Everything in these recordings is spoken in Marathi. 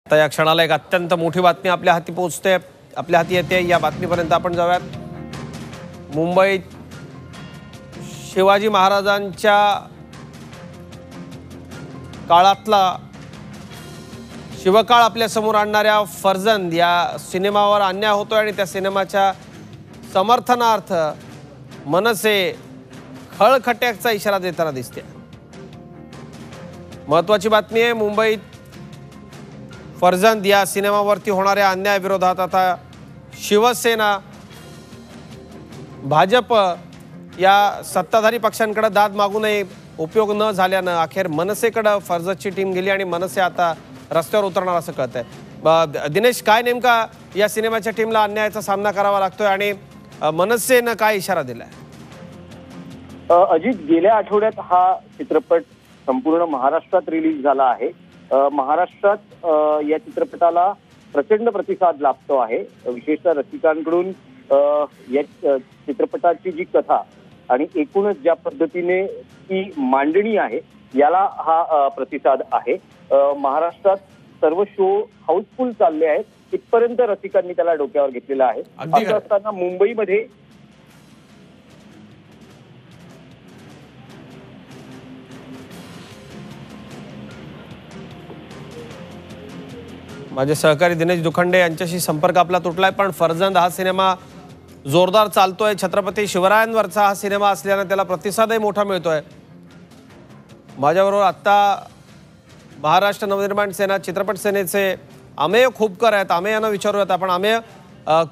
आता या क्षणाला एक अत्यंत मोठी बातमी आपल्या हाती पोहोचते, आपल्या हाती येते। या बातमीपर्यंत आपण जाऊयात। मुंबईत शिवाजी महाराजांच्या काळातला शिवकाळ आपल्या समोर आणणाऱ्या फर्जंद या सिनेमावर अन्याय होतोय आणि त्या सिनेमाच्या समर्थनार्थ मनसे खळखट्याचा इशारा देताना दिसते। महत्त्वाची बातमी आहे, मुंबईत फर्जंद या सिनेमावरती होणाऱ्या अन्यायाविरोधात आता शिवसेना भाजप या सत्ताधारी पक्षांकडे दाद मागू नये उपयोग न झाल्यानं अखेर मनसेकडे फर्जंदची टीम गेली आणि मनसे आता रस्त्यावर उतरणार असं कळतंय। दिनेश, काय नेमका या सिनेमाच्या टीमला अन्यायाचा सामना करावा लागतोय आणि मनसेनं काय इशारा दिलाय? अजित, गेल्या आठवड्यात हा चित्रपट संपूर्ण महाराष्ट्रात रिलीज झाला आहे। महाराष्ट्रात या चित्रपटाला प्रचंड प्रतिसाद लाभतो आहे। विशेषतः रसिकांकडून या चित्रपटाची जी कथा आणि एकूणच ज्या पद्धतीने ती मांडणी आहे याला हा प्रतिसाद आहे। महाराष्ट्रात सर्व शो हाऊसफुल चालले आहेत, इथपर्यंत रसिकांनी त्याला डोक्यावर घेतलेला आहे। असं असताना मुंबईमध्ये माझे सहकारी दिनेश दुखंडे यांच्याशी संपर्क आपला तुटलाय, पण फर्जंद हा सिनेमा जोरदार चालतोय। छत्रपती शिवरायांवरचा हा सिनेमा असल्याने त्याला प्रतिसादही मोठा मिळतोय। माझ्याबरोबर आता महाराष्ट्र नवनिर्माण सेना चित्रपट सेनेचे अमेय खोपकर आहेत। अमेय यांना विचारूयात आपण। अमेय,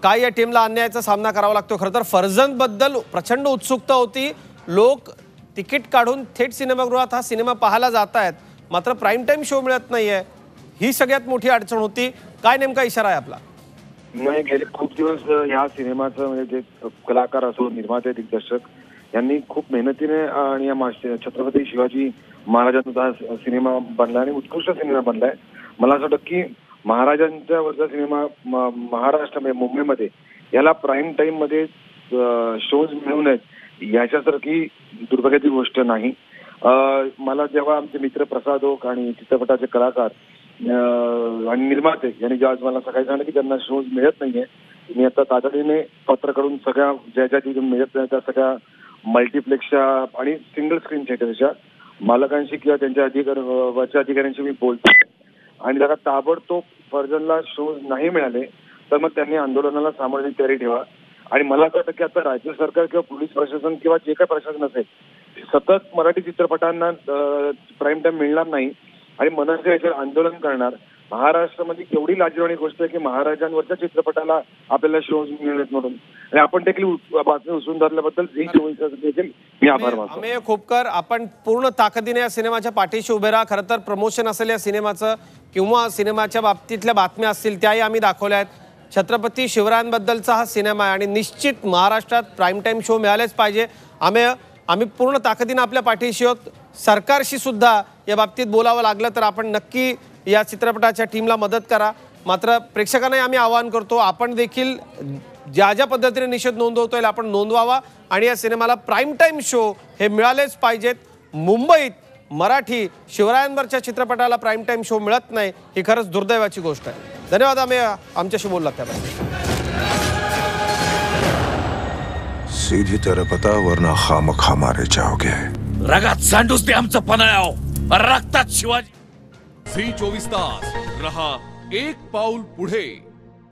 काय या टीमला अन्यायाचा सामना करावा लागतो? खरं तर फर्जंद बद्दल प्रचंड उत्सुकता होती, लोक तिकीट काढून थेट सिनेमागृहात हा सिनेमा पाहायला जात आहेत, मात्र प्राईम टाइम शो मिळत नाहीये, ही सगळ्यात मोठी अडचण होती। काय नेमका इशारा आहे आपला? नाही, गेले खूप दिवस ह्या सिनेमाचं म्हणजे जे कलाकार असो, निर्माते, दिग्दर्शक यांनी खूप मेहनतीने आणि या छत्रपती शिवाजी महाराजांचा सिनेमा बनला आणि उत्कृष्ट सिनेमा बनलाय। मला असं वाटतं की महाराजांच्या वरचा सिनेमा महाराष्ट्रामध्ये मुंबईमध्ये याला प्राईम टाइम मध्ये शोज मिळू नयेत याच्यासारखी दुर्भाग्याची गोष्ट नाही। मला जेव्हा आमचे मित्र प्रसाद ओक आणि चित्रपटाचे कलाकार आणि निर्माते यांनी जेव्हा मला सकाळी सांगितलं की त्यांना शोज मिळत नाहीये, मी आता तातडीने पत्र करून सगळ्या ज्या तिथून मिळत नाही त्या सगळ्या मल्टिप्लेक्सच्या आणि सिंगल स्क्रीन थिएटरच्या मालकांशी किंवा त्यांच्या वरच्या अधिकाऱ्यांशी मी बोलतो आणि जरा ताबडतोब फर्जंदला शोज नाही मिळाले तर मग त्यांनी आंदोलनाला सामोरची तयारी ठेवा। आणि मला असं वाटतं की आता राज्य सरकार किंवा पोलीस प्रशासन किंवा जे काही प्रशासन असेल सतत मराठी चित्रपटांना प्राईम टाइम मिळणार नाही आणि मनसे याच्यावर आंदोलन करणार। महाराष्ट्रामध्ये केवढी लाजिरवाणी गोष्ट आहे की महाराजांवरच्या चित्रपटाला आपल्याला शोज मिळत म्हणून, आणि आपण देखील बातमी उचलून धरल्याबद्दल देखील मी आभार मानतो। अमेय खोपकर, आपण पूर्ण ताकदीने या सिनेमाच्या पाठीशी उभे राहा। खरं तर प्रमोशन असेल या सिनेमाचं किंवा सिनेमाच्या बाबतीतल्या बातम्या असतील त्याही आम्ही दाखवल्या आहेत। छत्रपती शिवरायांबद्दलचा हा सिनेमा आहे आणि निश्चित महाराष्ट्रात प्राईम टाइम शो मिळालेच पाहिजे। अमेय, आम्ही पूर्ण ताकदीने आपल्या पाठीशी आहोत। सरकारशी सुद्धा या बाबतीत बोलावं लागलं तर आपण नक्की या चित्रपटाच्या टीमला मदत करा। मात्र प्रेक्षकांनाही आम्ही आवाहन करतो, आपण देखील ज्या ज्या पद्धतीने निषेध नोंदवता येईल आपण नोंदवावा आणि या सिनेमाला प्राईम टाइम शो हे मिळालेच पाहिजेत। मुंबईत मराठी शिवरायांवरच्या चित्रपटाला प्राईम टाइम शो मिळत नाही, ही खरंच दुर्दैवाची गोष्ट आहे। धन्यवाद अमेय, आमच्याशी बोललात त्याबद्दल। सीधी तरह पता वरना खामखा मारे जाओगे। रगात सांडूस दे आमचं पन्हाळ्याव, रक्तात शिवाजी। झी 24 तास रहा एक पाऊल पुढे।